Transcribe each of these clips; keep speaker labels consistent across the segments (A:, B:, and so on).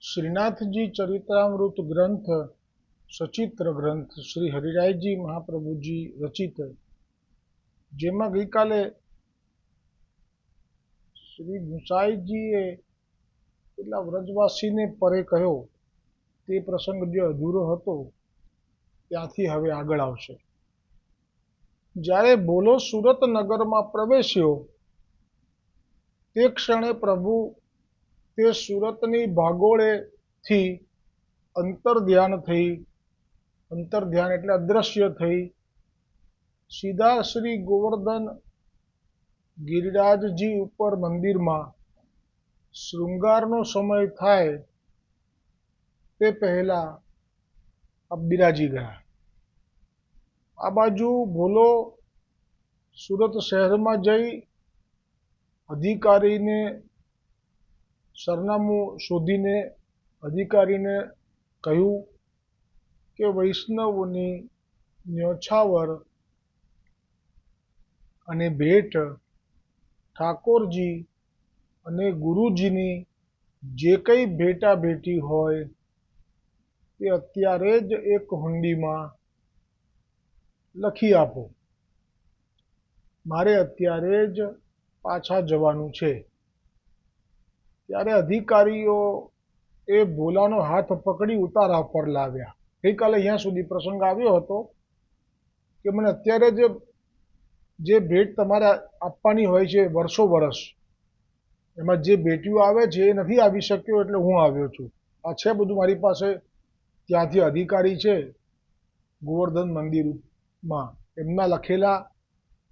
A: श्रीनाथजी चरित्रामृत ग्रंथ सचित्र ग्रंथ श्री हरिरायजी महाप्रभुजी रचित जेमा गई काले श्री गुसाईजीए पेला व्रजवासीने परे कह्यो ते प्रसंग जे अधूरो हतो त्यांथी हवे आगळ आवशे। ज्यारे बोलो सूरत नगरमां प्रवेश्यो ते क्षणे प्रभु ते सूरतनी भागोळेथी अंतर्ध्यान थई, अंतर्ध्यान એટલે અદ્રશ્ય થઈ, સીધા શ્રી ગોવર્ધન ગિરિરાજજી ઉપર મંદિરમાં શૃંગારનો સમય થાય તે પહેલા બિરાજી ગયા। આ બાજુ ભોલો સુરત શહેરમાં જઈ અધિકારીને સરનામું શોધીને અધિકારીને કહ્યું કે વૈષ્ણવોની ન્યોછાવર અને ભેટ ઠાકોરજી અને ગુરુજીની જે કંઈ ભેટાભેટી હોય તે અત્યારે જ એક હુંડીમાં લખી આપો, મારે અત્યારે જ પાછા જવાનું છે। ત્યારે અધિકારીઓ એ ભોલાનો હાથ પકડી ઉતારા પર લાવ્યા। ગઈકાલે અહીંયા સુધી પ્રસંગ આવ્યો હતો કે મને અત્યારે જે ભેટ તમારે આપવાની હોય છે વર્ષો વર્ષ, એમાં જે ભેટીઓ આવે છે એ નથી આવી શક્યો એટલે હું આવ્યો છું। આ છે બધું મારી પાસે, ત્યાંથી અધિકારી છે ગોવર્ધન મંદિરમાં, એમના લખેલા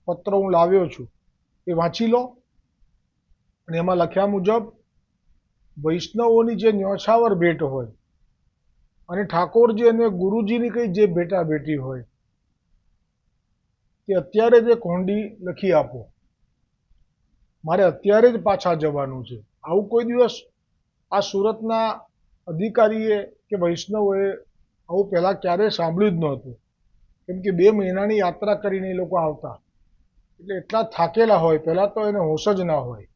A: પત્રો હું લાવ્યો છું, એ વાંચી લો। અને એમાં લખ્યા મુજબ વૈષ્ણવોની જે ન્યોછાવર ભેટ હોય અને ઠાકોરજી અને ગુરુજીની કઈ જે ભેટાભેટી હોય તે અત્યારે જ એક હોંડી લખી આપો, મારે અત્યારે જ પાછા જવાનું છે। આવું કોઈ દિવસ આ સુરતના અધિકારીએ કે વૈષ્ણવોએ આવું પહેલાં ક્યારેય સાંભળ્યું જ નહોતું, કેમ કે 2 મહિનાની યાત્રા કરીને એ લોકો આવતા એટલે એટલા થાકેલા હોય, પહેલાં તો એને હોશ જ ના હોય,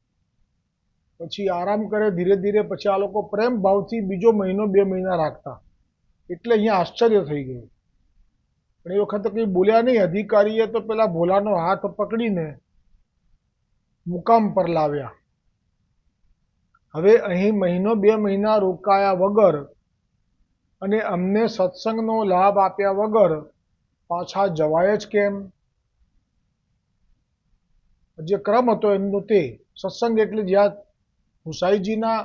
A: પછી આરામ કરે ધીરે ધીરે, પછી આ લોકો પ્રેમ ભાવથી બીજો મહિનો 2 મહિના રાખતા, એટલે અહીંયા આશ્ચર્ય થઈ ગયું। પણ એ વખતે કંઈ બોલ્યા નહીં। અધિકારીએ તો પેલા ભોલાનો હાથ પકડીને મુકામ પર લાવ્યા। હવે અહીં મહિનો 2 મહિના રોકાયા વગર અને અમને સત્સંગનો લાભ આપ્યા વગર પાછા જવાય જ કેમ? જે ક્રમ હતો એમનો તે સત્સંગ એટલે જ્યાં ગુસાઈજીના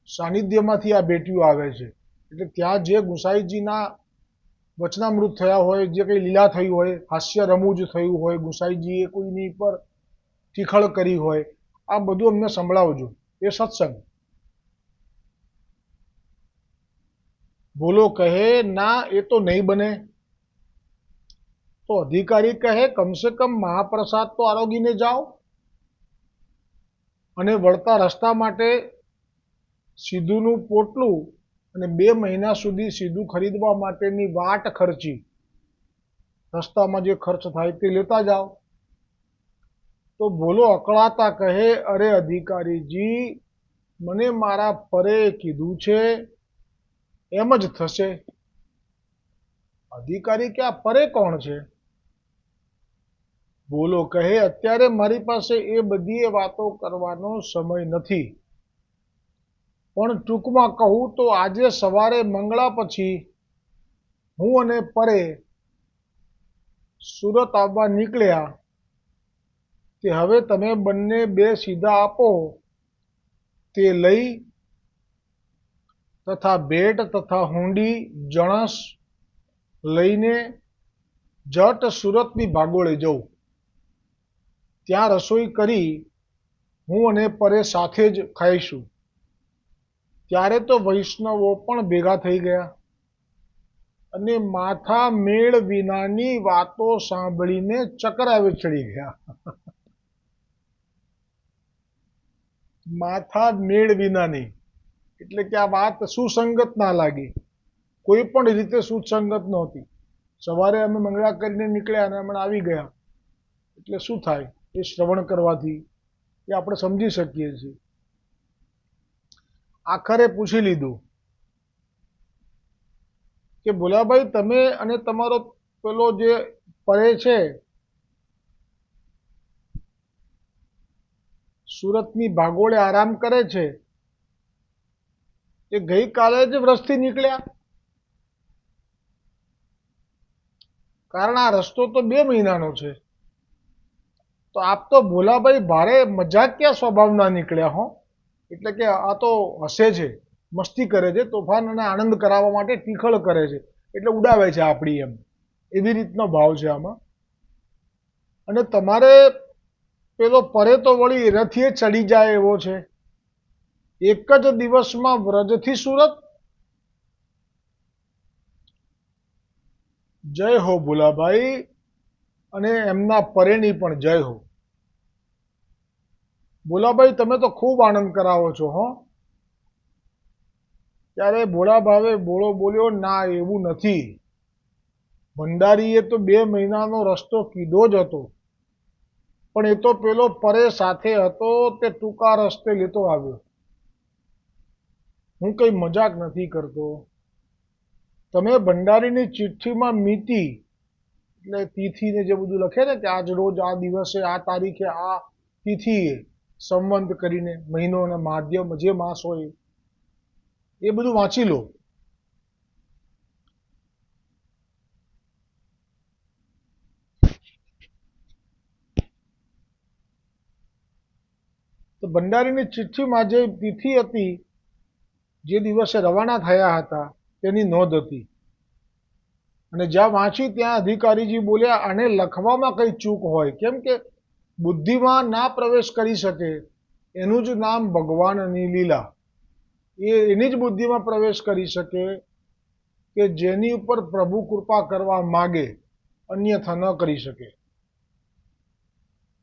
A: સાનિધ્યમાંથી આ ભેટીઓ આવે છે, એટલે ત્યાં જે ગુસાઈજીના વચનામૃત થયા હોય, જે કંઈ લીલા થઈ હોય, હાસ્ય રમૂજ થયું હોય, ગુસાઈજીએ કોઈની પર ટીખળ કરી હોય, આ બધું અમને સંભળાવજો, એ સત્સંગ। બોલો કહે ના, એ તો નહીં બને। તો અધિકારી કહે કમસે કમ મહાપ્રસાદ તો આરોગીને જાઓ અને વળતા રસ્તા માટે સીધુંનું પોટલું અને 2 મહિના સુધી સીધું ખરીદવા માટેની વાટ ખર્ચી, રસ્તામાં જે ખર્ચ થાય તે લેતા જાઓ। તો બોલો અકળાતા કહે અરે અધિકારીજી, મને મારા પરે કીધું છે એમ જ થશે। અધિકારી કે આ પરે કોણ છે? બોલો કહે અત્યારે મારી પાસે એ બધી વાતો કરવાનો સમય નથી, પણ ટૂંકમાં કહું તો આજે સવારે મંગળા પછી હું અને પરે સુરત આવવા નીકળ્યા, તે હવે તમે બંને 2 સીધા આપો તે લઈ તથા ભેટ તથા હુંડી જણસ લઈને જટ સુરતની ભાગોળે જઉં, ત્યાં રસોઈ કરી હું અને પરે સાથે જ ખાઈશું। ત્યારે તો વૈષ્ણવો પણ ભેગા થઈ ગયા અને માથા મેળ વિનાની વાતો સાંભળીને ચકરાવે ચડી ગયા। માથા મેળ વિનાની એટલે કે આ વાત સુસંગત ના લાગી, કોઈ પણ રીતે સુસંગત નહોતી। સવારે અમે મંગળા કરીને નીકળ્યા અને હમણાં આવી ગયા, એટલે શું થાય એ શ્રવણ કરવાથી એ આપણે સમજી શકીએ છીએ। આખરે પૂછી લીધું કે ભોલાભાઈ, તમે અને તમારો પેલો જે પરે છે સુરતની ભાગોળે આરામ કરે છે, એ ગઈકાલે જ વ્રજથી નીકળ્યા? કારણ આ રસ્તો તો 2 મહિનાનો છે. તો આપ તો ભોલાભાઈ ભારે મજાકિયા સ્વભાવના નીકળ્યા હો. એટલે કે આ તો હસે છે, મસ્તી કરે છે, તોફાન અને આનંદ કરાવવા માટે ટીખળ કરે છે, એટલે ઉડાવે છે આપણી એમ, એવી રીતનો ભાવ છે આમાં. અને તમારે પેલો પરે તો વળી રથીએ ચડી જાય એવો છે. એક જ દિવસમાં વ્રજથી સુરત? જય હો ભોલાભાઈ, અને એમના પરેની પણ જય હો. ભોલાભાઈ, તમે તો ખૂબ આનંદ કરાવો છો હો. ત્યારે ભોળા ભાવે ભોળો બોલ્યો, ના એવું નથી. ભંડારીએ તો 2 મહિનાનો રસ્તો કીધો જ હતો, પણ એ તો પેલો પરે સાથે હતો તે ટૂંકા રસ્તે લેતો આવ્યો. હું કઈ મજાક નથી કરતો. તમે ભંડારીની ચિઠ્ઠીમાં મિતિ એટલે તિથિને જે બધું લખે ને કે આજ રોજ આ દિવસે આ તારીખે આ તિથિએ સંવંત કરીને મહિનો અને માધ્યમ જે માસ હોય એ બધું વાંચી લો. તો ભંડારીની ચિઠ્ઠીમાં જે તિથિ હતી, જે દિવસે રવાના થયા હતા તેની નોંધ હતી. અને જ્યાં વાંચી ત્યાં અધિકારીજી બોલ્યા, આને લખવામાં કઈ ચૂક હોય, કેમ કે બુદ્ધિમાં ના પ્રવેશ કરી શકે એનું જ નામ ભગવાનની લીલા. એની જ બુદ્ધિમાં પ્રવેશ કરી શકે કે જેની ઉપર પ્રભુ કૃપા કરવા માગે, અન્યથા ન કરી શકે.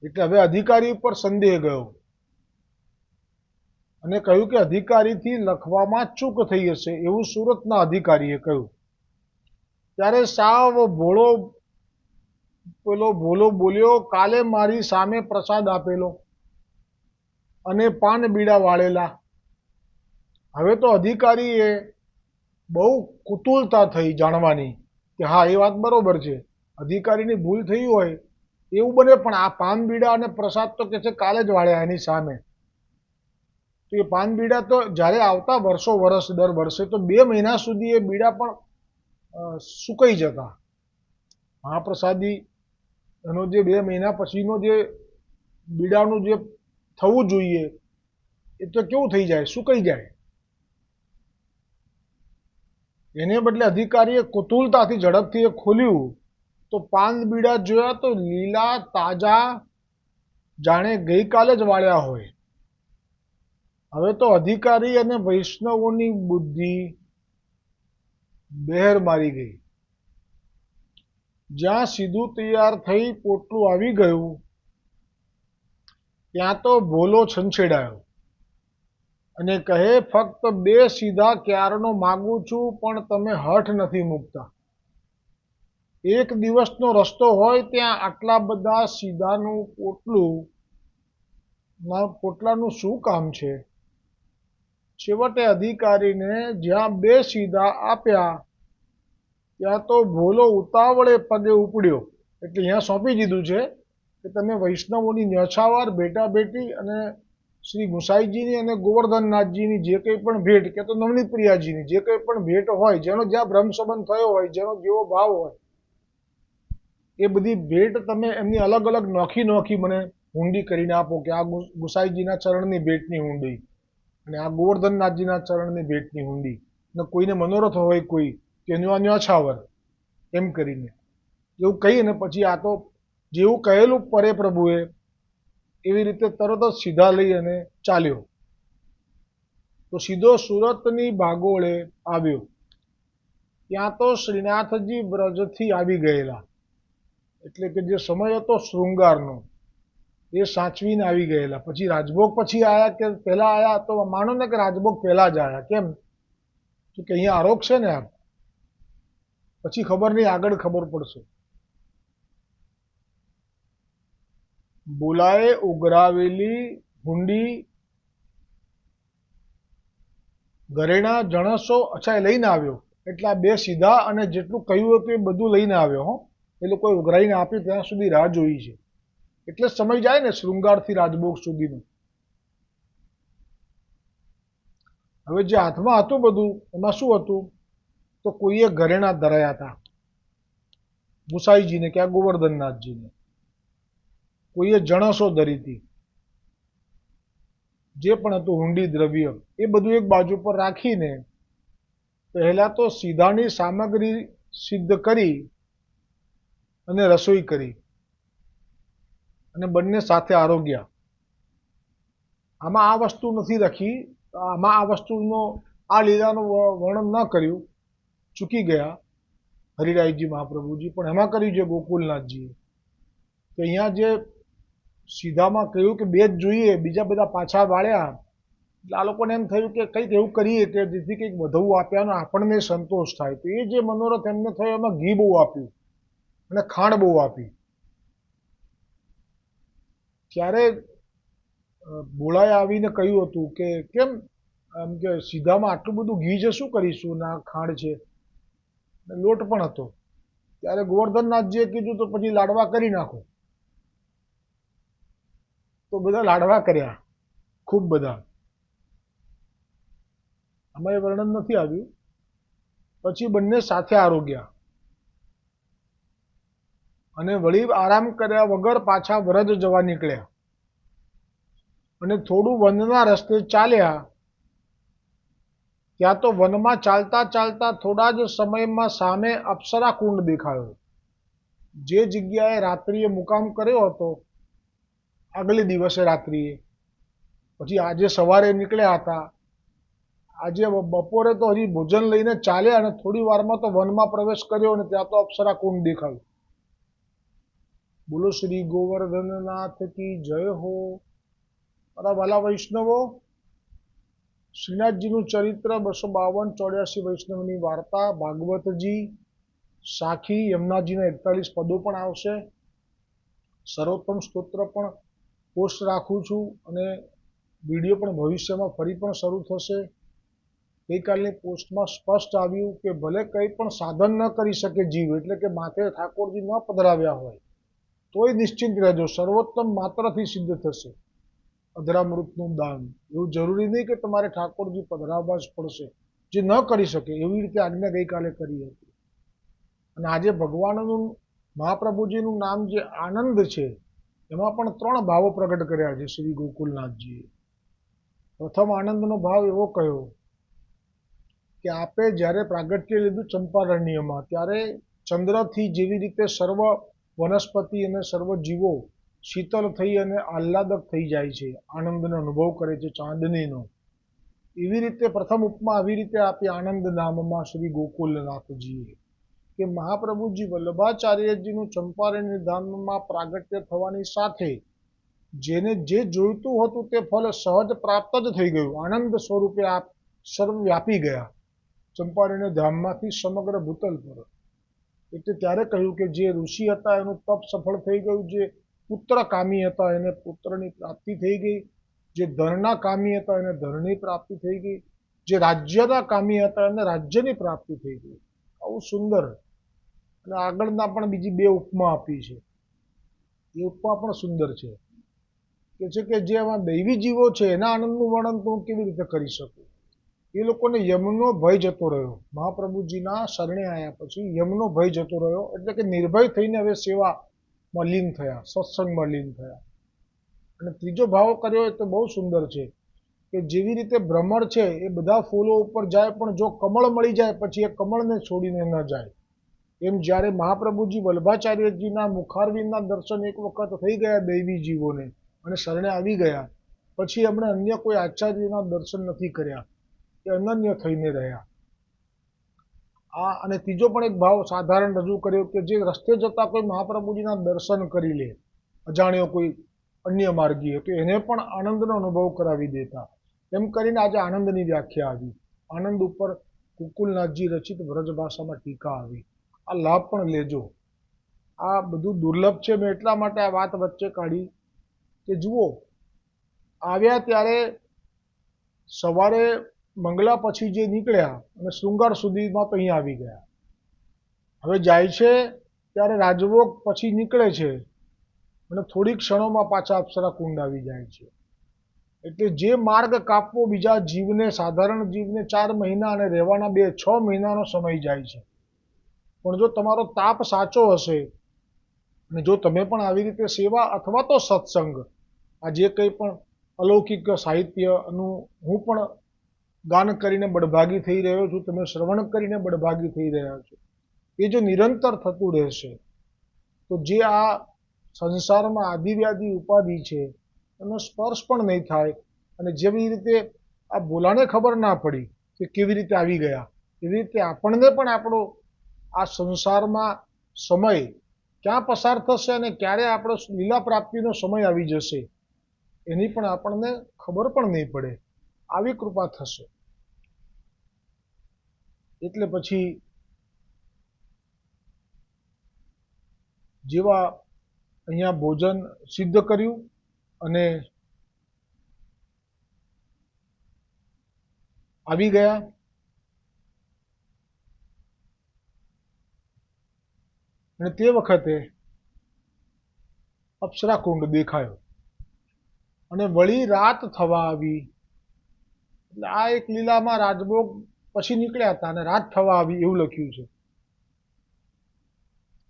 A: એટલે હવે અધિકારી ઉપર સંદેહ ગયો અને કહ્યું કે અધિકારીથી લખવામાં ચૂક થઈ હશે, એવું સુરતના અધિકારીએ કહ્યું. ત્યારે સાવ ભોળો બોલ્યો, કાલે મારી સામે પ્રસાદ આપેલો અને પાન બીડા વાળેલા. હવે તો અધિકારીએ બહુ કુતૂહલતા થઈ જાણવાની કે હા, એ વાત બરોબર છે, અધિકારીની ભૂલ થઈ હોય એવું બને, પણ આ પાન બીડા અને પ્રસાદ તો કે છે કાલે જ વાળ્યા એની સામે. તો એ પાન બીડા તો જ્યારે આવતા વર્ષ દર વર્ષે, તો 2 મહિના સુધી એ બીડા પણ સુકાઈ જતા. મહાપ્રસાદી એનો જે 2 મહિના પછીનો જે બીડાનું જે થવું જોઈએ એ તો કેવું થઈ જાય, સુકાઈ જાય. એને બદલે અધિકારીએ કુતૂહલતાથી ઝડપથી એ ખોલ્યું તો પાન બીડા જોયા તો લીલા તાજા, જાણે ગઈકાલે જ વાળ્યા હોય. હવે તો અધિકારી અને વૈષ્ણવોની બુદ્ધિ બહેર મારી ગઈ. જ્યાં સીધું તૈયાર થઈ પોટલું આવી ગયું ત્યાં તો ભોલો છંછેડાયો અને કહે, ફક્ત 2 સીધા ક્યારનો માગું છું, પણ તમે હઠ નથી મૂકતા. એક દિવસનો રસ્તો હોય ત્યાં આટલા બધા સીધાનું પોટલાનું શું કામ છે? છેવટે અધિકારીને જ્યાં 2 સીધા આપ્યા ત્યાં તો ભોલો ઉતાવળે પગે ઉપડ્યો. એટલે અહીંયા સોંપી દીધું છે કે તમે વૈષ્ણવોની ન્યોછાવાર, ભેટાભેટી અને શ્રી ગુસાઈજીની અને ગોવર્ધનનાથજીની જે કંઈ પણ ભેટ, કે તો નવનીત પ્રિયાજીની જે કંઈ પણ ભેટ હોય, જેનો જ્યાં બ્રહ્મ સંબંધ થયો હોય, જેનો જેવો ભાવ હોય, એ બધી ભેટ તમે એમની અલગ અલગ નોખી મને હુંડી કરીને આપો, કે આ ગુસાઈજીના ચરણની ભેટની હુંડી, અને આ ગોવર્ધનનાથજીના ચરણની ભેટની હુંડી, ને કોઈને મનોરથ હોય કોઈ કે એનું આ ન્યોછાવર, એમ કરીને એવું કહીને પછી આ તો જેવું કહેલું પરે પ્રભુએ એવી રીતે તરત જ સીધા લઈ અને ચાલ્યો. તો સીધો સુરતની ભાગોળે આવ્યો. ત્યાં તો શ્રીનાથજી વ્રજથી આવી ગયેલા, એટલે કે જે સમય હતો શૃંગારનો એ સાચવીને આવી ગયેલા. પછી રાજભોગ પછી આયા કે પહેલા આયા, તો માનો ને કે રાજભોગ પહેલા જ આયા. કેમ? તો કે અહીંયા આરોપ છે ને, આપ પછી ખબર નહીં, આગળ ખબર પડશે. બોલાએ ઉઘરાવેલી હુંડી ઘરેણા જણસો અચ્છા એ લઈને આવ્યો એટલે આ બે સીધા અને જેટલું કહ્યું હતું એ બધું લઈને આવ્યો. હો એ લોકોએ ઉઘરાઈને આપ્યું ત્યાં સુધી રાહ જોઈ છે. એટલે સમય જાય ને શૃંગારથી રાજભોગ સુધીનો. હવે જે હાથમાં હતું બધું એમાં શું હતું તો કોઈએ ઘરેણા ધરાયા હતા ગુસાઈજીને કે આ ગોવર્ધનનાથજીને, કોઈએ જણસો ધરી હતી, જે પણ હતું હુંડી દ્રવ્ય એ બધું એક બાજુ પર રાખીને પહેલા તો સીધાની સામગ્રી સિદ્ધ કરી અને રસોઈ કરી અને બંને સાથે આરોગ્યા. આમાં આ વસ્તુ નથી લખી, આમાં આ વસ્તુનો આ લીલાનું વર્ણન ન કર્યું, ચૂકી ગયા હરિરાયજી મહાપ્રભુજી, પણ એમાં કર્યું છે ગોકુલનાથજીએ કે અહીંયા જે સીધામાં કહ્યું કે બે જ જોઈએ, બીજા બધા પાછા વાળ્યા એટલે આ લોકોને એમ થયું કે કંઈક એવું કરીએ કે જેથી કંઈક વધવું આપ્યાનો આપણને સંતોષ થાય. તો એ જે મનોરથ એમને થયો એમાં ઘી બહુ આપ્યું અને ખાંડ બહુ આપી. ત્યારે ભોળાએ આવીને કહ્યું હતું કે કેમ એમ કે સીધામાં આટલું બધું ઘી છે શું કરીશું, ના ખાંડ છે, લોટ પણ હતો. ત્યારે ગોવર્ધનનાથજીએ કીધું તો પછી લાડવા કરી નાખો. તો બધા લાડવા કર્યા, ખૂબ બધા. આમાં એ વર્ણન નથી આવ્યું. પછી બંને સાથે આરોગ્યા અને વળી આરામ કર્યા વગર પાછા વ્રજ જવા નીકળ્યા અને થોડું વનના રસ્તે ચાલ્યા. ત્યાં તો વનમાં ચાલતા ચાલતા થોડા જ સમયમાં સામે અપ્સરા કુંડ દેખાયો. જે જગ્યાએ રાત્રિએ મુકામ કર્યો હતો આગલે દિવસે રાત્રિએ, પછી આજે સવારે નીકળ્યા હતા, આજે બપોરે તો હજી ભોજન લઈને ચાલ્યા અને થોડી વારમાં તો વનમાં પ્રવેશ કર્યો અને ત્યાં તો અપ્સરા કુંડ દેખાયું. બોલો શ્રી ગોવર્ધનનાથ કી જય હો. મારા વાલા વૈષ્ણવો, શ્રીનાથજીનું ચરિત્ર 252-84 વૈષ્ણવની વાર્તા, ભાગવતજી, સાખી, યમુનાજીના 41 પદો પણ આવશે. સર્વોત્તમ સ્તોત્ર પણ પોસ્ટ રાખું છું અને વિડીયો પણ ભવિષ્યમાં ફરી પણ શરૂ થશે. ગઈકાલની પોસ્ટમાં સ્પષ્ટ આવ્યું કે ભલે કંઈ પણ સાધન ન કરી શકે જીવ, એટલે કે માથે ઠાકોરજી ન પધરાવ્યા હોય તોય નિશ્ચિંત રહેજો, સર્વોત્તમ માત્રથી સિદ્ધ થશે અધરામૃતનું દાન. એવું જરૂરી નહીં કે તમારે ઠાકોરજી પધરાવવા જ પડશે. જે ન કરી શકે એવી રીતે આજ્ઞા ગઈકાલે કરી હતી. અને આજે ભગવાનનું મહાપ્રભુજીનું નામ જે આનંદ છે એમાં પણ 3 ભાવો પ્રગટ કર્યા છે શ્રી ગોકુલનાથજીએ. પ્રથમ આનંદનો ભાવ એવો કહ્યો કે આપે જ્યારે પ્રાગટ્ય લીધું ચંપારણ્યમાં ત્યારે ચંદ્રથી જેવી રીતે સર્વ વનસ્પતિ અને સર્વ જીવો શીતળ થઈ અને આહ્લાદક થઈ જાય છે, આનંદનો અનુભવ કરે છે ચાંદનીનો, એવી રીતે પ્રથમ ઉપમા આવી રીતે આપી આનંદ નામમાં શ્રી ગોકુલનાથજીએ કે મહાપ્રભુજી વલ્લભાચાર્યજીનું ચંપારણ્ય ધામમાં પ્રાગટ્ય થવાની સાથે જેને જે જોઈતું હતું તે ફળ સહજ પ્રાપ્ત જ થઈ ગયું. આનંદ સ્વરૂપે આપ સર્વવ્યાપી ગયા ચંપારણ્ય ધામમાંથી સમગ્ર ભૂતલ પર. એટલે ત્યારે કહ્યું કે જે ઋષિ હતા એનું તપ સફળ થઈ ગયું, જે પુત્ર કામી હતા એને પુત્રની પ્રાપ્તિ થઈ ગઈ, જે ધનના કામી હતા એને ધનની પ્રાપ્તિ થઈ ગઈ, જે રાજ્યના કામી હતા એને રાજ્યની પ્રાપ્તિ થઈ ગઈ. આવું સુંદર. અને આગળના પણ બીજી 2 ઉપમા આપી છે. એ ઉપમા પણ સુંદર છે કે જે આમાં દૈવી જીવો છે એના આનંદનું વર્ણન તો હું કેવી રીતે કરી શકું. એ લોકોને યમનો ભય જતો રહ્યો. મહાપ્રભુજીના શરણે આવ્યા પછી યમનો ભય જતો રહ્યો, એટલે કે નિર્ભય થઈને હવે સેવામાં લીન થયા, સત્સંગમાં લીન થયા. અને ત્રીજો ભાવ કર્યો એ તો બહુ સુંદર છે કે જેવી રીતે ભ્રમર છે એ બધા ફૂલો ઉપર જાય પણ જો કમળ મળી જાય પછી એ કમળને છોડીને ન જાય. એમ જ્યારે મહાપ્રભુજી વલ્લભાચાર્યજીના મુખારવિંદના દર્શન એક વખત થઈ ગયા દૈવી જીવોને અને શરણે આવી ગયા પછી એમણે અન્ય કોઈ આચાર્યના દર્શન નથી કર્યા, એ અનન્ય થઈને રહ્યા. આ અને ત્રીજો પણ એક ભાવ સાધારણ રજૂ કર્યો કે જે રસ્તે જતા કોઈ મહાપ્રભુજીના દર્શન કરી લે, અજાણ્યો કોઈ અન્ય માર્ગીય, તો એને પણ આનંદનો અનુભવ કરાવી દેતા. એમ કરીને આજે આનંદની વ્યાખ્યા આવી. આનંદ ઉપર ગોકુલનાથજી રચિત વ્રજભાષામાં ટીકા આવી. આ લાભ પણ લેજો. આ બધું દુર્લભ છે. મેં એટલા માટે આ વાત વચ્ચે કાઢી કે જુઓ, આવ્યા ત્યારે સવારે મંગલા પછી જે નીકળ્યા અને શૃંગાર સુધીમાં તો અહીંયા આવી ગયા. હવે જાય છે ત્યારે રાજભોગ પછી નીકળે છે અને થોડીક ક્ષણોમાં પાછા અપ્સરા કુંડ આવી જાય છે. એટલે જે માર્ગ કાપવો બીજા જીવને, સાધારણ જીવને 4 મહિના અને રહેવાના 6 મહિનાનો સમય જાય છે. પણ જો તમારો તાપ સાચો હશે અને જો તમે પણ આવી રીતે સેવા અથવા તો સત્સંગ, આ જે કંઈ પણ અલૌકિક સાહિત્યનું હું પણ ગાન કરીને બળભાગી થઈ રહ્યો છું, તમે શ્રવણ કરીને બળભાગી થઈ રહ્યા છો, એ જો નિરંતર થતું રહેશે તો જે આ સંસારમાં આદિવ્યાધિ ઉપાધિ છે એનો સ્પર્શ પણ નહીં થાય. અને જેવી રીતે આ ભોલાને ખબર ના પડી કે કેવી રીતે આવી ગયા, એવી રીતે આપણને પણ આપણો આ સંસારમાં સમય ક્યાં પસાર થશે અને ક્યારે આપણો લીલા પ્રાપ્તિનો સમય આવી જશે એની પણ આપણને ખબર પણ નહીં પડે. આવી કૃપા થશે. એટલે પછી જેવા અહીંયા ભોજન સિદ્ધ કર્યું અને આવી ગયા, અને તે વખતે અપ્સરા કુંડ દેખાયો અને વળી રાત થવા આવી. એટલે આ એક લીલામાં રાજભોગ પછી નીકળ્યા હતા અને રાત થવા આવી એવું લખ્યું છે.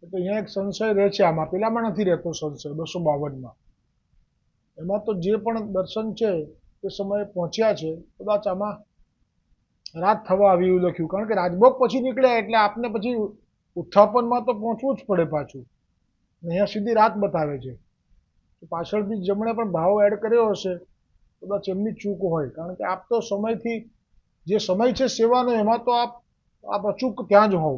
A: એટલે અહીંયા એક સંશય રહે છે, આમાં પેલામાં નથી રહેતો સંશય 252માં. એમાં તો જે પણ દર્શન છે તે સમયે પહોંચ્યા છે, કદાચ આમાં રાત થવા આવી એવું લખ્યું, કારણ કે રાજભોગ પછી નીકળ્યા એટલે આપને પછી ઉત્થાપનમાં તો પહોંચવું જ પડે પાછું. અહીંયા સીધી રાત બતાવે છે. પાછળથી જમણે પણ ભાવ એડ કર્યો હશે, કદાચ એમની ચૂક હોય, કારણ કે આપ તો સમયથી જે સમય છે સેવાનો એમાં તો આપ અચૂક ત્યાં જ હોવ.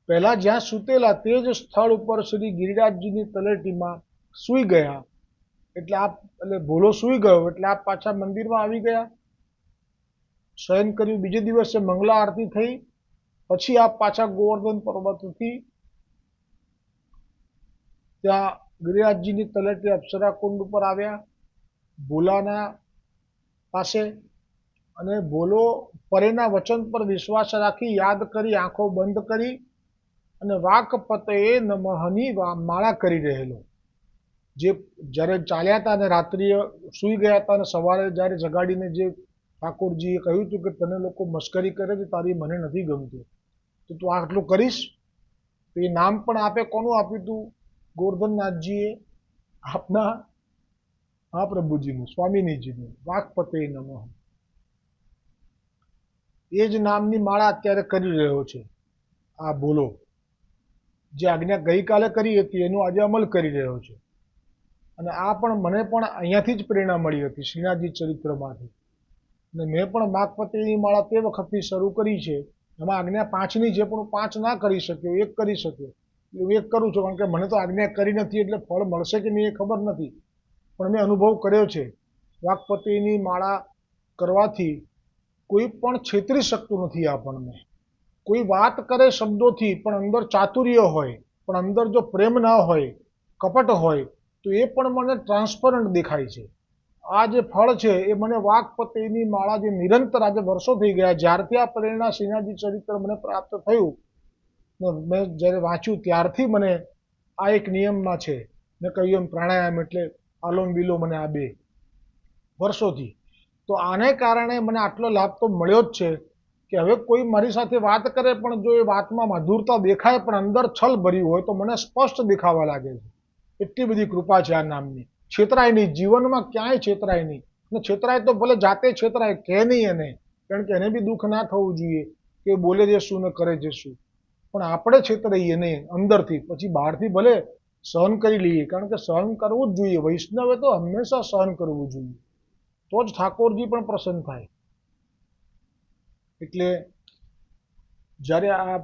A: પહેલા જ્યાં સૂતેલા તે જ સ્થળ ઉપર શ્રી ગિરિરાજજીની તલેટીમાં સૂઈ ગયા. એટલે ભોલો સૂઈ ગયો એટલે આપ પાછા મંદિરમાં આવી ગયા, શયન કર્યું. બીજે દિવસે મંગલા આરતી થઈ, પછી આપ પાછા ગોવર્ધન પર્વતથી ત્યાં ગિરિરાજજીની તલેટી અપ્સરા કુંડ ઉપર આવ્યા ભોલાના પાસે. અને ભોલો પરેના વચન પર વિશ્વાસ રાખી યાદ કરી આંખો બંધ કરી અને વાકપતએ નમઃની માળા કરી રહેલો. જે જ્યારે ચાલ્યા હતા અને રાત્રિએ સૂઈ ગયા હતા અને સવારે જ્યારે જગાડીને જે ઠાકોરજીએ કહ્યું હતું કે તને લોકો મશ્કરી કરે છે, તારી મને નથી ગમતું, તો તું આટલું કરીશ. તો એ નામ પણ આપે કોનું આપ્યું હતું? ગોવર્ધનનાથજીએ આપના મહાપ્રભુજીનું, સ્વામિનીજીનું, વાકપતે નમઃ. એ જ નામની માળા અત્યારે કરી રહ્યો છે આ ભોલો. જે આજ્ઞા ગઈકાલે કરી હતી એનો આજે અમલ કરી રહ્યો છે. અને આ પણ મને પણ અહીંયાથી જ પ્રેરણા મળી હતી, શ્રીનાથજી ચરિત્રમાંથી. અને મેં પણ વાકપતેની માળા તે વખતથી શરૂ કરી છે. એમાં આજ્ઞા 5ની છે, પણ 5 ના કરી શક્યો, 1 કરી શક્યો. હું 1 કરું છું, કારણ કે મને તો આજ્ઞા કરી નથી એટલે ફળ મળશે કે નહીં એ ખબર નથી, પણ મેં અનુભવ કર્યો છે. વાકપતિની માળા કરવાથી કોઈ પણ છેતરી શકતું નથી આપણને. કોઈ વાત કરે શબ્દોથી પણ અંદર ચાતુર્ય હોય, પણ અંદર જો પ્રેમ ના હોય, કપટ હોય, તો એ પણ મને ટ્રાન્સપરન્ટ દેખાય છે. આ જે ફળ છે એ મને વાકપતિની માળા જે નિરંતર આજે વર્ષો થઈ ગયા, જ્યારથી આ પ્રેરણા શ્રીનાથજી ચરિત્ર મને પ્રાપ્ત થયું, મેં જ્યારે વાંચ્યું ત્યારથી મને આ એક નિયમમાં છે. મેં કહ્યું એમ પ્રાણાયામ એટલે અલોમ વિલોમ અને આ 2 વર્ષોથી. તો આને કારણે મને આટલો લાભ તો મળ્યો જ છે કે હવે કોઈ મારી સાથે વાત કરે પણ જો એ વાતમાં મધુરતા દેખાય પણ અંદર છલ ભર્યું હોય તો મને સ્પષ્ટ દેખાવા લાગે છે. એટલી બધી કૃપા છે આ નામની. છેતરાય નહીં, જીવનમાં ક્યાંય છેતરાય નહીં. અને છેતરાય તો ભલે જાતે છેતરાય, કહે નહીં એને, કારણ કે એને બી દુઃખ ના થવું જોઈએ કે બોલે છે શું ને કરે છે શું. પણ આપણે છેતરાઈએ નહીં અંદરથી, પછી બહારથી ભલે સહન કરી લઈએ, કારણ કે સહન કરવું જ જોઈએ. વૈષ્ણવે તો હંમેશા સહન કરવું જોઈએ, તો જ ઠાકોરજી પણ પ્રસન્ન થાય. એટલે જ્યારે આ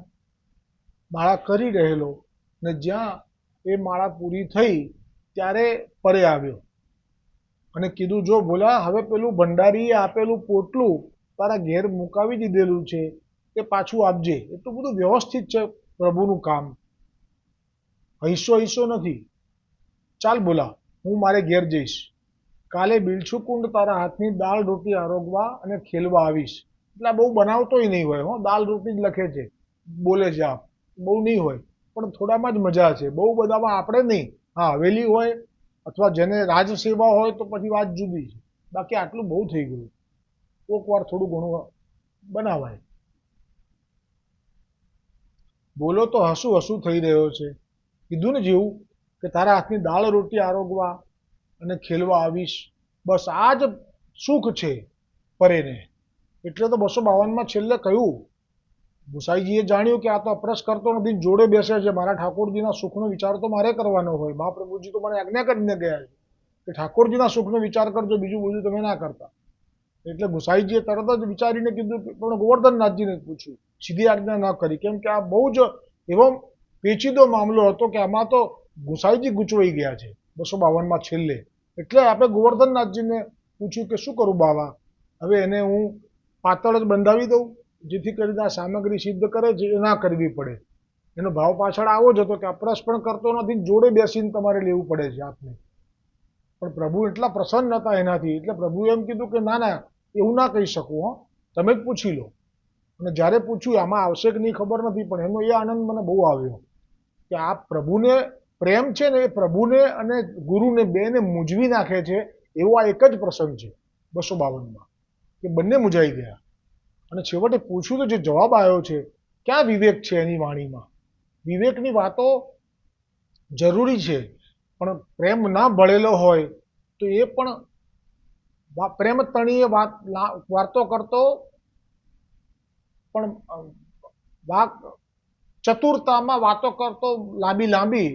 A: માળા કરી રહેલો ને જ્યાં એ માળા પૂરી થઈ ત્યારે પરે આવ્યો અને કીધું, જો ભોલા, હવે પેલું ભંડારીએ આપેલું પોટલું તારા ઘેર મુકાવી દીધેલું છે તે પાછું આપજે. એટલું બધું વ્યવસ્થિત છે પ્રભુનું કામ, હૈસો નથી. ચાલ ભોલા, હું મારે ઘેર જઈશ, કાલે બિલછુકુંડ તારા હાથની દાળ રોટી આરોગવા અને ખેલવા આવીશ. એટલે બહુ બનાવતોય નહીં હોય, હો, દાળ રોટી જ લખે છે, બોલે છે. આપ બહુ નહીં હોય, પણ થોડામાં જ મજા છે, બહુ બધામાં આપણે નહીં. હા, હવેલી હોય અથવા જેને રાજસેવા હોય તો પછી વાત જુદી છે. બાકી આટલું બહુ થઈ ગયું, કોક વાર થોડું ઘણું બનાવાય. બોલો તો હસું હસું થઈ રહ્યો છે. કીધું ને જેવું કે તારા હાથની દાળ રોટી આરોગવા અને ખેલવા આવીશ. બસ આ જ સુખ છે પરેને. એટલે તો 252માં છેલ્લે કહ્યું, ગુસાઈજીએ જાણ્યું કે આ તો અપરસ કરતો નથી, જોડે બેસે છે. મારા ઠાકોરજીના સુખનો વિચાર તો મારે કરવાનો હોય. મહાપ્રભુજી તો મને આજ્ઞા કરીને ગયા છે કે ઠાકોરજીના સુખનો વિચાર કરજો, બીજું બધું તમે ના કરતા. એટલે ગુસાઈજીએ તરત જ વિચારીને કીધું, પણ ગોવર્ધનનાથજીને પૂછ્યું, સીધી આજ્ઞા ન કરી, કેમ કે આ બહુ જ એવો પેચીદો મામલો હતો કે આમાં તો ગુસાઈજી ગૂંચવાઈ ગયા છે 252માં છેલ્લે. એટલે આપણે ગોવર્ધનનાથજીને પૂછ્યું કે શું કરું બાવા, હવે એને હું પાતળ જ બંધાવી દઉં, જેથી કરીને આ સામગ્રી સિદ્ધ કરે છે એ ના કરવી પડે. એનો ભાવ પાછળ આવો જ હતો કે અપરસ પણ કરતો નથી, જોડે બેસીને તમારે લેવું પડે છે આપને. પણ પ્રભુ એટલા પ્રસન્ન હતા એનાથી, એટલે પ્રભુએ એમ કીધું કે ના ના, એવું ના કહી શકું, હો, તમે જ પૂછી લો. અને જ્યારે પૂછ્યું આમાં આવશે કે નહીં ખબર નથી, પણ એનો એ આનંદ મને બહુ આવ્યો કે આ પ્રભુને પ્રેમ છે ને, એ પ્રભુને અને ગુરુને બેને મૂંઝવી નાખે છે. એવો આ એક જ પ્રસંગ છે 252માં, કે બંને મૂંઝાઈ ગયા. અને છેવટે પૂછ્યું તો જે જવાબ આવ્યો છે, ક્યાં વિવેક છે એની વાણીમાં. વિવેકની વાતો જરૂરી છે, પણ પ્રેમ ના ભળેલો હોય તો એ પણ પ્રેમ તણીએ વાતો કરતો, પણ ચતુરતામાં વાતો કરતો લાંબી લાંબી,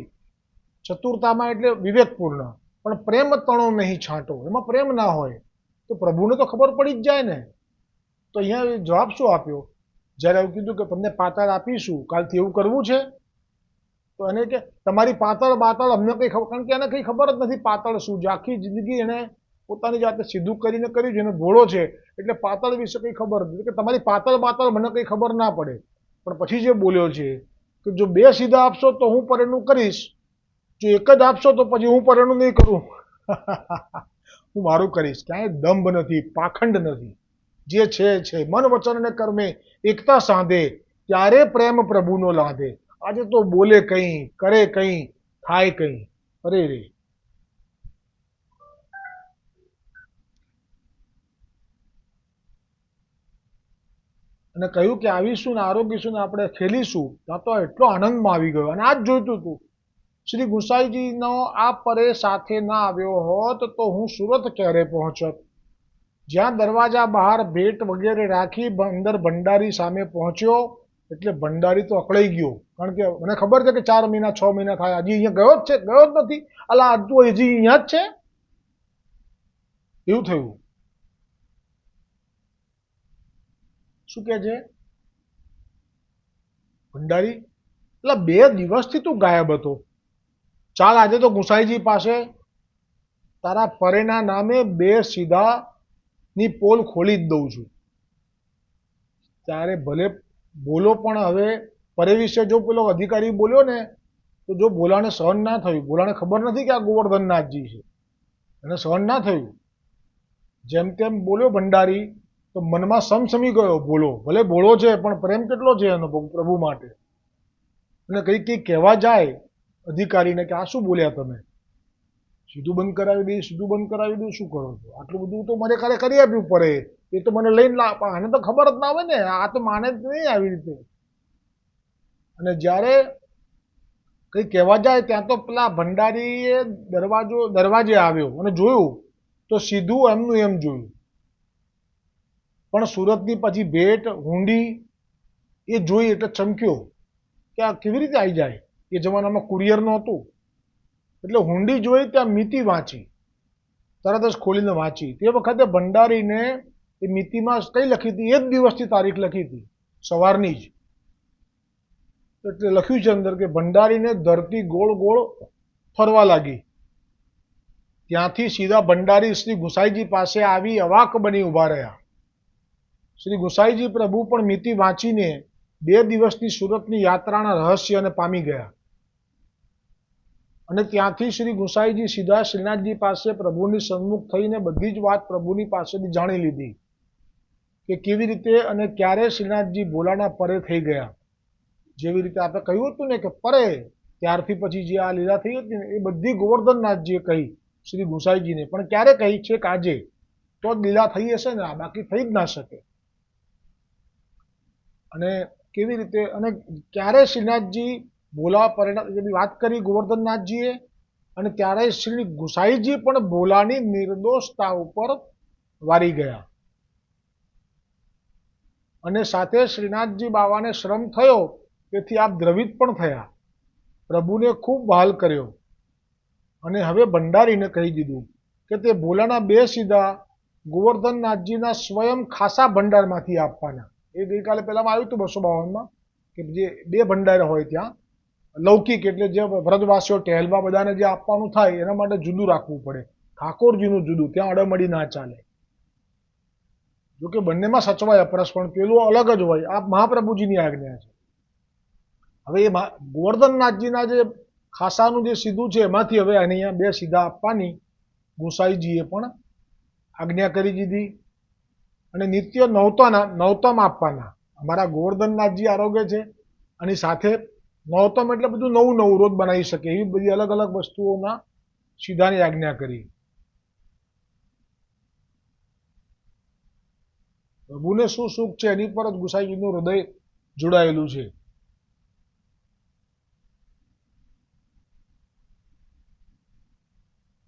A: ચતુરતામાં એટલે વિવેકપૂર્ણ, પણ પ્રેમ તણો નહીં છાંટો, એમાં પ્રેમ ના હોય તો પ્રભુને તો ખબર પડી જ જાય ને. તો અહીંયા જવાબ શું આપ્યો, જ્યારે એવું કીધું કે તમને પાતળ આપીશું, કાલથી એવું કરવું છે, તો એને કે તમારી પાતળ બાતળ અમને કંઈ ખબર, કારણ કે એને કંઈ ખબર જ નથી પાતળ શું છે. આખી જિંદગી એને પોતાની જાતે સીધું કરીને કર્યું છે, એને ભોળો છે, એટલે પાતળ વિશે કંઈ ખબર નથી. કે તમારી પાતળ બાતળ મને કંઈ ખબર ના પડે. પણ પછી જે બોલ્યો છે કે જો 2 સીધા આપશો તો હું પરેનું કરીશ, જો એક જ આપશો તો પછી હું પરેનું નહીં કરું. હું મારું કરીશ. ક્યાંય દંભ નથી, પાખંડ નથી. જે છે મન વચન અને કર્મે એકતા સાંધે, ત્યારે પ્રેમ પ્રભુનો લાંધે. આજે તો બોલે કંઈ, કરે કંઈ, થાય કંઈ. અરે રે. અને કહ્યું કે આવીશું ને આરોગીશું ને આપણે ખેલીશું. ત્યાં તો એટલો આનંદમાં આવી ગયો. અને આ જ જોઈતું હતું. શ્રી ગુસાઈજીનો આ પરે સાથે ના આવ્યો હોત તો હું સુરત ક્યારે પહોંચત. જ્યાં દરવાજા બહાર ભેટ વગેરે રાખી અંદર ભંડારી સામે પહોંચ્યો, એટલે ભંડારી તો અકળાઈ ગયો. કારણ કે મને ખબર છે કે 4 મહિના 6 મહિના થાય, હજી અહીંયા ગયો જ છે, ગયો જ નથી, અલા આ તો હજી અહીંયા જ છે, એવું થયું. શું કે છે ભંડારી, એટલે 2 દિવસથી તું ગાયબ હતો, ચાલ આજે તો ગુસાઈજી પાસે તારા પરેના નામે 2 સીધા ની પોલ ખોલી જ દઉં છું. ત્યારે ભલે બોલો, પણ હવે પરે વિશે જો પેલો અધિકારી બોલ્યો ને, તો જો બોલાને સહન ના થયું, બોલાને ખબર નથી કે આ ગોવર્ધનનાથજી છે, એને સહન ના થયું. જેમ તેમ બોલ્યો ભંડારી, તો મનમાં સમસમી ગયો. બોલો ભલે બોળો છે, પણ પ્રેમ કેટલો છે એનો પ્રભુ માટે. અને કંઈક કહેવા જાય અધિકારીને કે આ શું બોલ્યા તમે, સીધું બંધ કરાવી દઈ, સીધું બંધ કરાવી દઉં, શું કરો છો, આટલું બધું તો મને કાલે કરી આપ્યું પડે, એ તો મને લઈને આને તો ખબર જ ના હોય ને, આ તો માને જ નહીં આવી રીતે. અને જ્યારે કંઈ કહેવા જાય ત્યાં તો પેલા ભંડારીએ દરવાજે આવ્યો અને જોયું તો સીધું એમનું એમ જોયું. પણ સુરતની પછી ભેટ હુંડી એ જોઈ એટલે ચમક્યો કે આ કેવી રીતે આવી જાય. એ જમાનામાં કુરિયર નહોતું, એટલે હુંડી જોઈ, ત્યાં મિતિ વાંચી, તરત જ ખોલીને વાંચી. તે વખતે ભંડારીને એ મિતિમાં કઈ લખી હતી, એ જ દિવસની તારીખ લખી હતી, સવારની જ. એટલે લખ્યું છે અંદર કે ભંડારીને ધરતી ગોળ ગોળ ફરવા લાગી. ત્યાંથી સીધા ભંડારી શ્રી ગુસાઈજી પાસે આવી અવાક બની ઊભા રહ્યા. શ્રી ગુસાઈજી પ્રભુ પણ મિતિ વાંચીને 2 દિવસની સુરતની યાત્રાના રહસ્યને પામી ગયા. અને ત્યાંથી શ્રી ગુસાઈજી સીધા શ્રીનાથજી પાસે પ્રભુની સન્મુખ થઈને બધી જ વાત પ્રભુની પાસેથી જાણી લીધી કે કેવી રીતે અને ક્યારે શ્રીનાથજી ભોલાના પરે થઈ ગયા. જેવી રીતે આપણે કહ્યું હતું ને કે પરે, ત્યારથી પછી જે આ લીલા થઈ હતી ને એ બધી ગોવર્ધનનાથજીએ કહી શ્રી ગુસાઈજીને. પણ ક્યારે કહી છે કે આજે તો જ લીલા થઈ હશે ને, બાકી થઈ જ ના શકે. અને કેવી રીતે અને ક્યારે શ્રીનાથજી ભોલા પરિણામ વાત કરી ગોવર્ધનનાથજીએ, અને ત્યારે શ્રી ગુસાઈજી પણ ભોલાની નિર્દોષતા ઉપર વારી ગયા. અને સાથે શ્રીનાથજી બાવાને શ્રમ થયો તેથી આપ દ્રવિત પણ થયા, પ્રભુને ખૂબ વહાલ કર્યો. અને હવે ભંડારીને કહી દીધું કે તે ભોલાના 2 સીધા ગોવર્ધનનાથજીના સ્વયં ખાસા ભંડારમાંથી આપવાના. એ ગઈકાલે પહેલામાં આવ્યું હતું 252માં કે જે 2 ભંડાર હોય ત્યાં લૌકિક, એટલે જે વ્રજવાસીઓ ટહેલવા બધાને જે આપવાનું થાય એના માટે જુદું રાખવું પડે. ઠાકોરજીનું જુદું, ત્યાં અડમડી ના ચાલે. જોકે બંનેમાં સચવાય અપરસ, પણ પેલું અલગ જ હોય. આ મહાપ્રભુજીની આજ્ઞા છે. હવે એ ગોવર્ધનનાથજીના જે ખાસાનું જે સીધું છે એમાંથી હવે અહીંયા 2 સીધા આપવાની ગુસાઈજીએ પણ આજ્ઞા કરી દીધી. અને નિત્ય નવતમ આપવાના. અમારા ગોવર્ધનનાથજી આરોગ્ય છે અને સાથે નવતમ એટલે બધું નવું નવું રોજ બનાવી શકે એવી બધી અલગ અલગ વસ્તુઓના સીધાની આજ્ઞા કરી. પ્રભુને શું સુખ છે એની પર જ ગુસાઈજીનું હૃદય જોડાયેલું છે.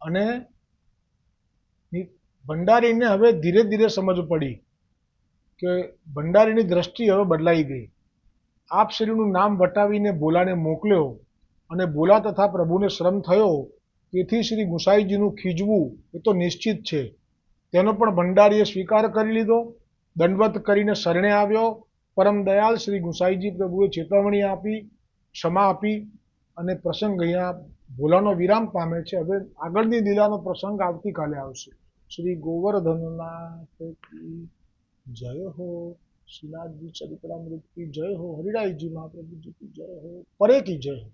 A: અને ભંડારીને હવે ધીરે ધીરે સમજ પડી કે ભંડારીની દ્રષ્ટિ હવે બદલાઈ ગઈ. આપ શ્રીનું નામ વટાવીને ભોલાને મોકલ્યો અને ભોલા તથા પ્રભુને શ્રમ થયો, તેથી શ્રી ગુસાઈજીનું ખીજવું એ તો નિશ્ચિત છે. તેનો પણ ભંડારીએ સ્વીકાર કરી લીધો. દંડવત કરીને શરણે આવ્યો. પરમ દયાળ શ્રી ગુસાઈજી પ્રભુએ ચેતવણી આપી, ક્ષમા આપી અને પ્રસંગ અહીંયા ભોલાનો વિરામ પામે છે. હવે આગળની લીલાનો પ્રસંગ આવતીકાલે આવશે. શ્રી ગોવર્ધનનાથ કી જય હો, શ્રીનાથજી ચરિતરામૃત કી જય હો, હરિરાયજી મહાપ્રભુજી કી જય હો, પરે કી જય હો.